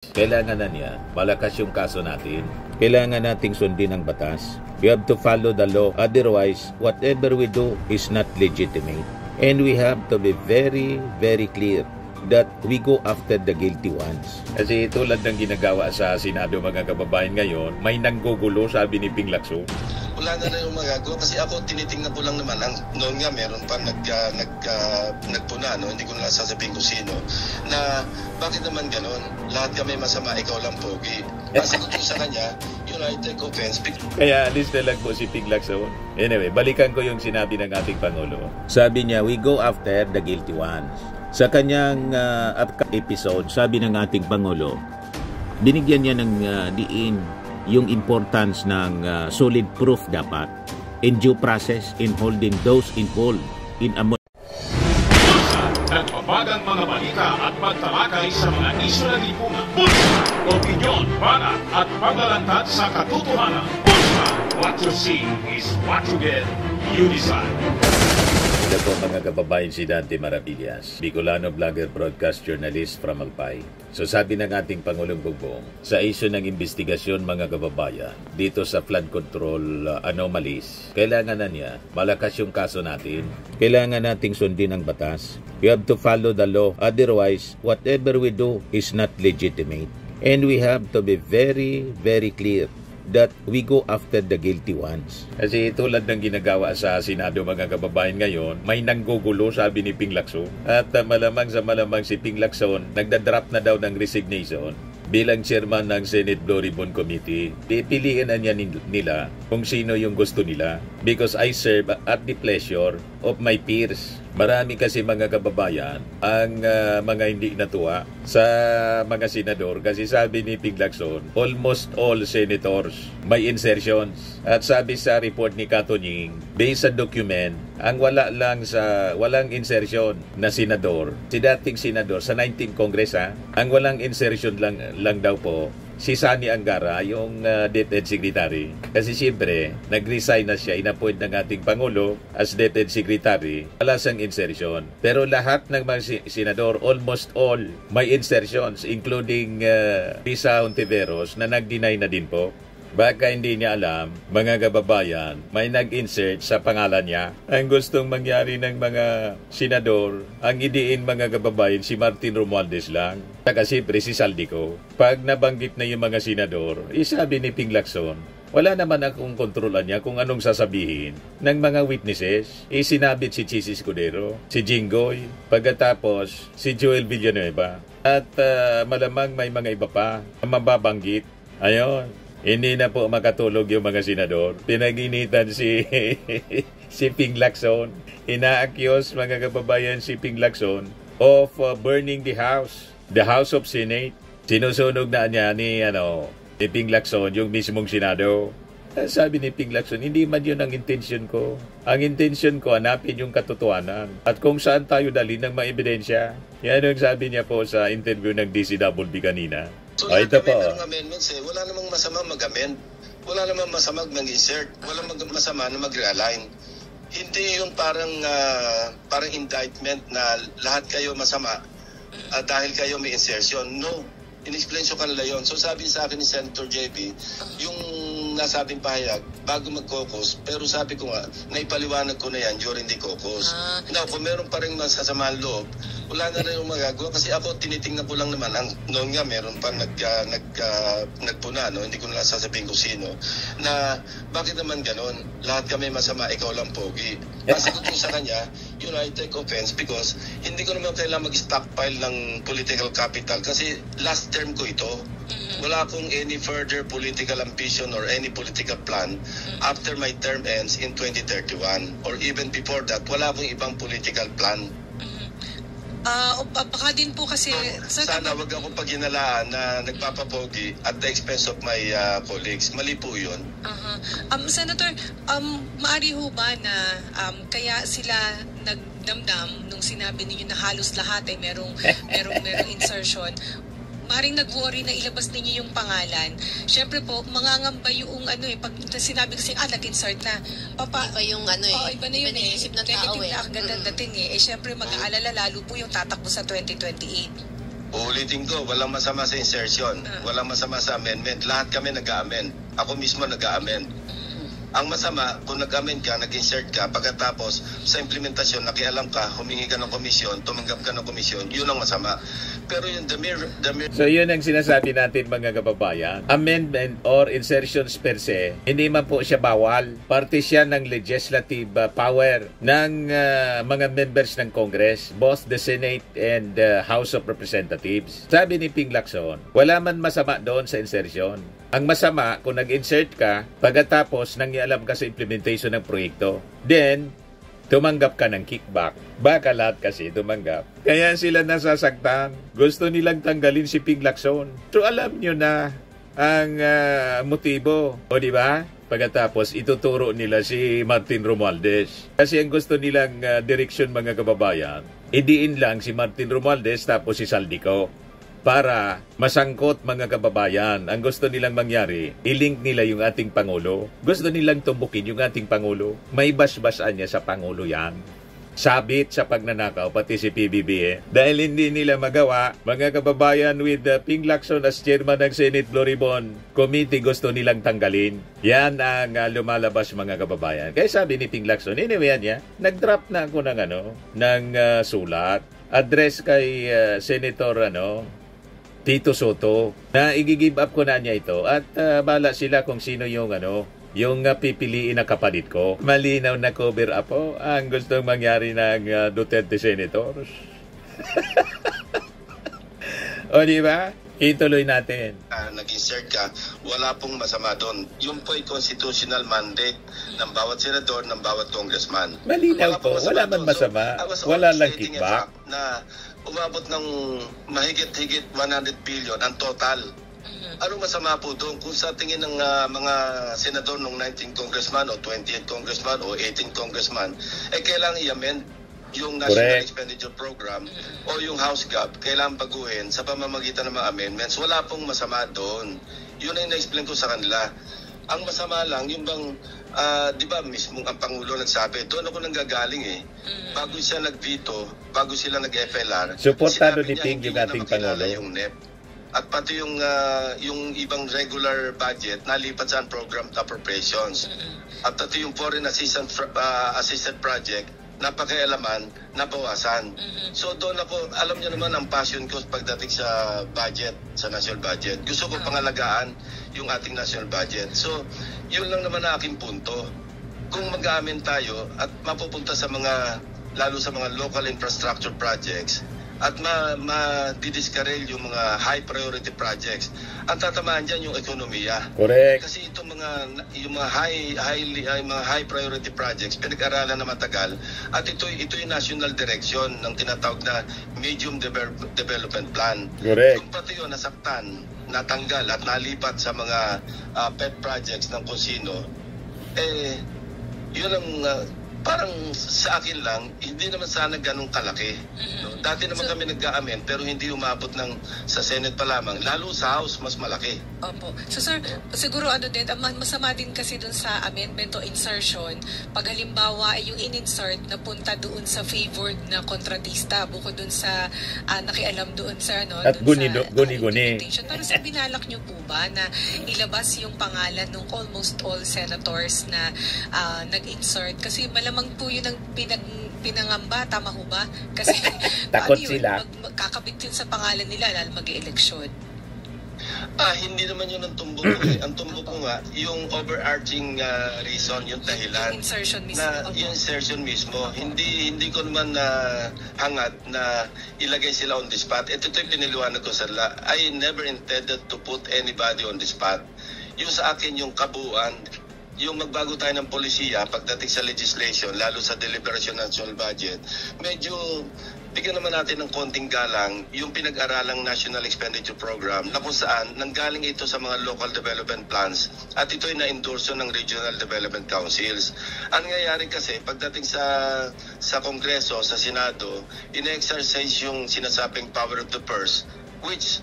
Kailangan na niya, malakas yung kaso natin. Kailangan nating sundin ang batas. We have to follow the law. Otherwise, whatever we do is not legitimate. And we have to be very, very clear that we go after the guilty ones. Kasi tulad ng ginagawa sa Senado mga kababayan ngayon, may nanggugulo, sabi ni Ping Lacson. Wala na rin yung magagawa kasi ako tinitingnan ko lang naman noon nga meron pa nagpuna, no? Hindi ko na sasabihin ko sino, na bakit naman ganon? Lahat kami masama, ikaw lang pogi. Masagot ko sa kanya, I take offense. Kaya alis na lang po si Ping Lacson. Anyway, balikan ko yung sinabi ng ating Pangulo. Sabi niya, we go after the guilty ones. Sa kanyang episode, sabi ng ating Pangulo, binigyan niya ng diin yung importance ng solid proof dapat in due process in holding those involved in a nagpapagang mga balita at pagtalakay sa mga isyu na lipungan. Pulsa, opinyon, banat at paglalantad sa katotohanan. Pulsa, what you see is what you get. You decide. Ito po mga kababayan, si Dante Maravillas, Bicolano vlogger, broadcast journalist from Albay. So sabi ng ating Pangulong Bongbong, sa isyu ng investigasyon mga kababayan, dito sa flood control anomalies, kailangan na niya, malakas yung kaso natin. Kailangan nating sundin ang batas. We have to follow the law. Otherwise, whatever we do is not legitimate. And we have to be very, very clear that we go after the guilty ones. Kasi tulad ng ginagawa sa Senado mga kababayan ngayon, may nanggugulo, sabi ni Ping Lacson. At malamang sa malamang si Ping Lacson, nagda-drop na daw ng resignation bilang chairman ng Senate Blue Ribbon Committee. Pipiliin na niya nila kung sino yung gusto nila. Because I serve at the pleasure of my peers. Marami kasi mga kababayan ang mga hindi natuwa sa mga senador kasi sabi ni Ping Lacson, almost all senators may insertions. At sabi sa report ni Katunying, based sa document, ang walang insertion na senador, si dating senador sa 19th Congress ang walang insertion lang daw po si Sani Angara, yung DepEd Secretary. Kasi siyempre, nag-resign na siya, inappoint ng ating Pangulo as DepEd Secretary. Wala siyang insertion. Pero lahat ng mga senador, almost all, may insertions, including Risa Hontiveros na nag-deny na din po. Baka hindi niya alam, mga kababayan, may nag-insert sa pangalan niya. Ang gustong mangyari ng mga senador, ang idiin mga kababayan, si Martin Romualdez lang. Kasi si Saldico. Pag nabanggit na yung mga senador, isabi ni Ping Lacson, wala naman akong kontrolan niya kung anong sasabihin ng mga witnesses. Sinabit si Chis Escudero, si Jinggoy, pagkatapos si Joel Villanueva. At malamang may mga iba pa na mababanggit. Ayon. Hindi na po makatulog yung mga senador. Pinag-initan si Ping Lacson. Ina-accuse mga kababayan si Ping Lacson of burning the House of Senate. Sinusunog na niya ni Ping Lacson yung mismong Senado. Sabi ni Ping Lacson, hindi man yun ang intention ko. Ang intention ko, hanapin yung katotohanan. At kung saan tayo dalhin ng mga ebidensya. Yan ang sabi niya po sa interview ng DCWB kanina. So ito po. Amendments, wala namang masama mag-amend. Wala namang masama mag-insert. Wala namang masama na mag-realign. Hindi yun parang indictment na lahat kayo masama dahil kayo may insertion. No. In-explain ko kanila yun. So sabi sa akin ni Senator JP, yung nasabing pahayag, bago mag-caucus, pero sabi ko nga, naipaliwanag ko na yan during the caucus. Now, kung meron pa rin masasamahan loob, wala na rin yung magagawa. Kasi ako, tinitingnan ko lang naman, noon nga meron pa nagpuna, no? Hindi ko na sasabihin ko sino, na bakit naman ganon? Lahat kami masama, ikaw lang pogi. Masagot ko sa kanya, I take offense because hindi ko naman kailangan mag-stockpile ng political capital kasi last term ko ito. Wala akong any further political ambition or any political plan after my term ends in 2031 or even before that. Wala akong ibang political plan. Baka din po kasi sana wag ako paghinalaan na nagpapapogi at the expense of my colleagues. Mali po yun. Senator, maari ho ba na kaya sila nagdamdam nung sinabi ninyo na halos lahat ay merong insertion? Maring nag-worry na ilabas ninyo yung pangalan. Siyempre po, mangangamba yung pag sinabi kasi, nag-insert na. Iba yung iba na yun isip ng tao na agad dating siyempre mag-aalala lalo po yung tatakbo sa 2028. Uulitin ko, walang masama sa insertion, walang masama sa amendment. Lahat kami nag-a-amend. Ako mismo nag-a-amend. Ang masama, kung nag-amend ka, nag-insert ka, pagkatapos sa implementasyon, nakialam ka, humingi ka ng komisyon, tumanggap ka ng komisyon, yun ang masama. Pero yung the mere... So yun ang sinasabi natin mga kababayan. Amendment or insertions per se, hindi man po siya bawal. Parte siya ng legislative power ng mga members ng Congress, both the Senate and House of Representatives. Sabi ni Ping Lacson, wala man masama doon sa insertion. Ang masama, kung nag-insert ka, pagkatapos nangialam ka sa implementation ng proyekto, then, tumanggap ka ng kickback. Baka lahat kasi tumanggap. Kaya sila nasasaktan. Gusto nilang tanggalin si Ping Lacson. So, alam nyo na ang motibo. O, di ba? Pagkatapos, ituturo nila si Martin Romualdez. Kasi ang gusto nilang direksyon, mga kababayan, idiin lang si Martin Romualdez tapos si Saldico. Para masangkot, mga kababayan. Ang gusto nilang mangyari, ilink nila yung ating Pangulo. Gusto nilang tumbukin yung ating Pangulo. May basbasan niya sa Pangulo yan. Sabit sa pagnanakaw, pati si PBBM. Dahil hindi nila magawa, mga kababayan, with Ping Lacson as chairman ng Senate Floribon Committee, gusto nilang tanggalin. Yan ang lumalabas, mga kababayan. Kaya sabi ni Ping Lacson, anyway niya, nag-drop na ako ng sulat. Address kay Senator Tito Soto, na i-give up ko na niya ito at bala sila kung sino yung pipiliin na kapalit ko. Malinaw na cover up po ang gustong mangyari ng Duterte Senators. O di ba? Ituloy natin. Nag-insert ka, wala pong masama doon. Yung po ay constitutional mandate ng bawat senador, ng bawat congressman. Malinaw po, wala man masama, wala lang kickback. Na umabot ng mahigit-higit 100 billion ang total. Ano masama po doon kung sa tingin ng mga senador ng 19 congressman o 28 congressman o 18 congressman, kailangan i-amend yung National Expenditure Program o yung House Gov, kailangan baguhin sa pamamagitan ng mga amendments. Wala pong masama doon. Yun ang na-explain ko sa kanila. Ang masama lang, yung bang, di ba mismo ang Pangulo nagsabi, doon ako nanggagaling bago siya nag-veto, bago sila nag-FLR, suportado ni Ping yung ating Pangulo. Yung NEP. At pati yung ibang regular budget nalipat sa program appropriations. At pati yung foreign assisted project, napakialaman, nabawasan. So doon ako, alam niyo naman ang passion ko pagdating sa budget, sa national budget. Gusto ko pangalagaan yung ating national budget. So, yun lang naman ang aking punto. Kung mag-aamin tayo at mapupunta sa lalo sa mga local infrastructure projects at ma-discourage yung mga high priority projects, ang tatamaan dyan yung ekonomiya. Correct. Kasi itong yung mga high priority projects pinag-aralan na matagal at ito yung national direction ng tinatawag na medium development plan. Correct. Kung pati yun nasaktan, natanggal at nalipat sa mga pet projects ng kung sino, yun ang parang sa akin lang, hindi naman sana ganun kalaki. No? Dati naman kami nag-a-amend pero hindi umabot sa Senate pa lamang. Lalo sa House, mas malaki. Opo. So sir, siguro din, masama din kasi dun sa amendment o insertion, pag halimbawa ay yung in-insert na punta doon sa favored na kontratista, bukod dun sa nakialam doon sa at guni-guni. Pero sa binalak nyo po ba na ilabas yung pangalan ng almost all senators na nag-insert? Kasi malamang po yun ang pinangamba, tama ho ba? Kasi takot sila. Magkakabit yun sa pangalan nila lalo mag-eleksyon. Hindi naman yun ang tumbok ko. Ang tumbok ko nga, yung overarching reason, yung dahilan. Yung insertion mismo. Yung insertion mismo. Hindi ko naman hangad na ilagay sila on the spot. Ito yung piniliwanag ko sa I never intended to put anybody on the spot. Yung sa akin, yung kabuuan, yung magbago tayo ng polisiya pagdating sa legislation, lalo sa deliberation ng national budget, medyo bigyan naman natin ng konting galang yung pinag-aralang National Expenditure Program na kung saan nanggaling ito sa mga local development plans at ito ay na-endorso ng Regional Development Councils. Ang nangyayari kasi pagdating sa Kongreso, sa Senado, ina-exercise yung sinasabing power of the purse, which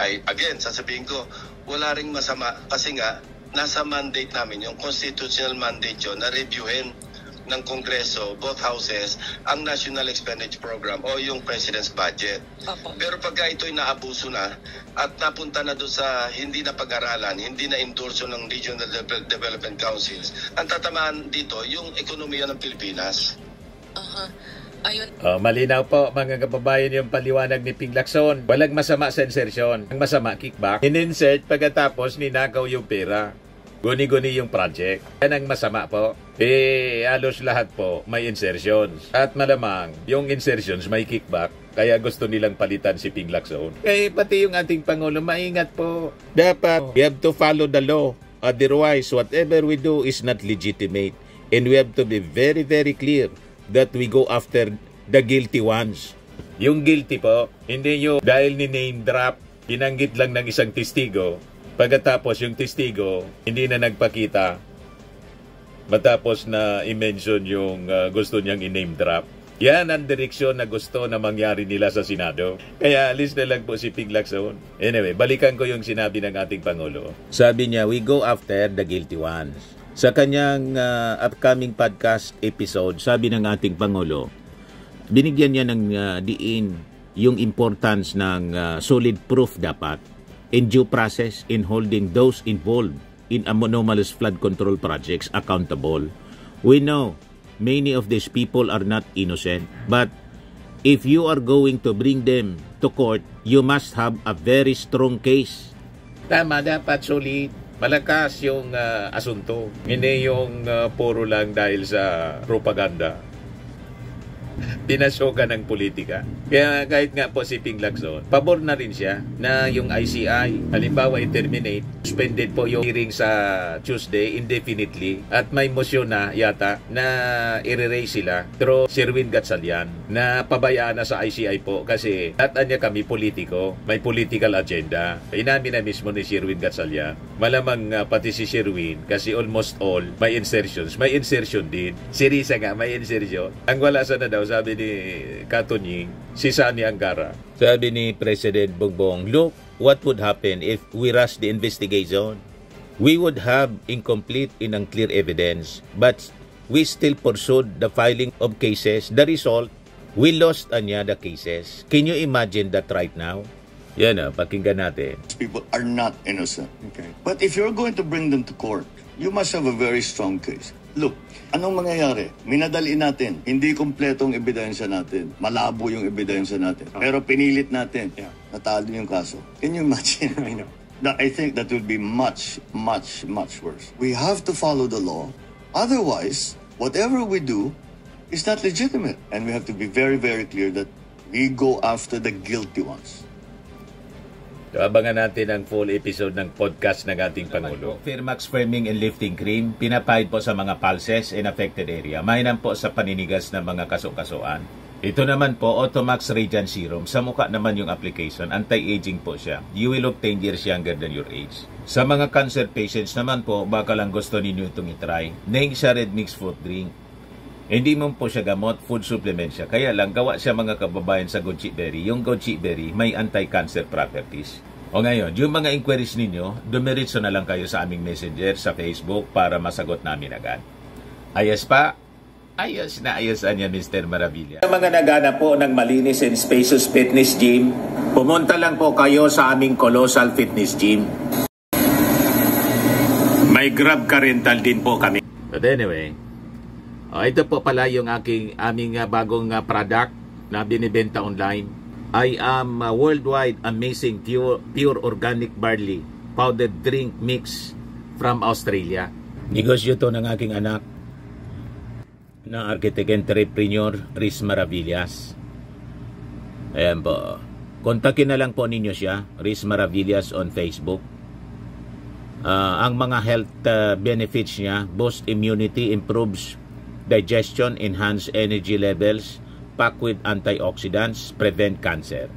ay, again, sasabihin ko, wala ring masama kasi nga nasa mandate namin, yung constitutional mandate yun, na reviewin ng Kongreso, both houses, ang National Expenditure Program o yung President's Budget. Opo. Pero pagka ito'y naabuso na at napunta na doon sa hindi na pag-aralan, hindi na endorso ng Regional Development Councils, ang tatamaan dito yung ekonomiya ng Pilipinas. Ayun. Malinaw po mga kababayan yung paliwanag ni Ping Lacson. Walang masama sa insertion. Ang masama, kickback. In-insert pagkatapos ninakaw yung pera. Guni-guni yung project. Yan ang masama po. Halos lahat po may insertions. At malamang, yung insertions may kickback. Kaya gusto nilang palitan si Ping Lacson. Kaya pati yung ating Pangulo, maingat po. Dapat, we have to follow the law. Otherwise, whatever we do is not legitimate. And we have to be very, very clear that we go after the guilty ones. Yung guilty po, hindi yung dahil ni name drop, binanggit lang ng isang testigo, pagkatapos yung testigo, hindi na nagpakita, matapos na i-mention yung gusto niyang i-name drop. Yan ang direksyon na gusto na mangyari nila sa Senado. Kaya alis na lang po si Ping Lacson. Anyway, balikan ko yung sinabi ng ating Pangulo. Sabi niya, we go after the guilty ones. Sa kanyang upcoming podcast episode, sabi ng ating Pangulo, binigyan niya ng diin yung importance ng solid proof dapat in due process in holding those involved in anomalous flood control projects accountable. We know many of these people are not innocent, but if you are going to bring them to court, you must have a very strong case. Tama, dapat solid. Malakas yung asunto. Hindi yung puro lang dahil sa propaganda. Pinasoka ng politika. Kaya kahit nga po si Ping Lacson, pabor na rin siya na yung ICI, halimbawa i-terminate, suspended po yung hearing sa Tuesday indefinitely at may motion na yata na i-erase sila through Sherwin Gatchalian na pabayaan na sa ICI po kasi lahat niya kami politiko, may political agenda. Inamin na mismo ni Sherwin Gatchalian. Malamang pati si Sherwin kasi almost all may insertions. May insertion din. Si Risa nga may insertion. Ang wala sana daw, sabi ni Katunying, si Sani Angara. Sabi ni President Bongbong, look what would happen if we rush the investigation. We would have incomplete and unclear evidence, but we still pursued the filing of cases. The result, we lost the cases. Can you imagine that right now? Yan pakinggan natin. People are not innocent. Okay. But if you're going to bring them to court, you must have a very strong case. Look, anong mangyayari? Minadali natin. Hindi kompletong ebidensya natin. Malabo yung ebidensya natin. Pero pinilit natin. Natalo yung kaso. Can you imagine? I know. I think that will be much, much, much worse. We have to follow the law. Otherwise, whatever we do is not legitimate. And we have to be very, very clear that we go after the guilty ones. So, abangan natin ang full episode ng podcast ng ating Pangulo. Firmax Firming and Lifting Cream, pinapahid po sa mga pulses in affected area. Mainam po sa paninigas ng mga kaso-kasuan. Ito naman po, Automax Radiant Serum. Sa mukha naman yung application, anti-aging po siya. You will look 10 years younger than your age. Sa mga cancer patients naman po, baka lang gusto ninyo itong itry. Neng siya Red Mix Fruit Drink. Hindi mo po siya gamot, food supplement siya. Kaya lang, gawa siya mga kababayan sa goji berry. Yung goji berry may anti-cancer properties. O ngayon, yung mga inquiries ninyo, dumiritso na lang kayo sa aming messenger sa Facebook para masagot namin agad. Ayos pa? Ayos na ayos niya, Mr. Maravilla. Sa mga nagana po ng malinis and spacious fitness gym, pumunta lang po kayo sa aming Colossal Fitness Gym. May Grab car rental din po kami. But anyway, ito po pala yung aming bagong product na binibenta online. I am worldwide amazing pure organic barley powdered drink mix from Australia. Negosyo to ng aking anak na architect entrepreneur Riz Maravillas. Ayan po. Kontakin na lang po ninyo siya, Riz Maravillas on Facebook. Ang mga health benefits niya, boost immunity, improves digestion, enhance energy levels, packed with antioxidants, prevent cancer.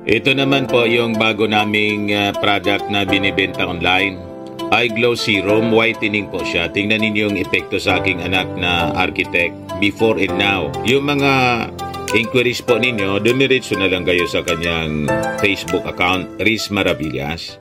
Ito naman po yung bago naming product na binibenta online. Eye Glow Serum, whitening po siya. Tingnan ninyo yung epekto sa aking anak na architect before and now. Yung mga inquiries po ninyo, dumiretso na lang kayo sa kanyang Facebook account, Riz Maravillas.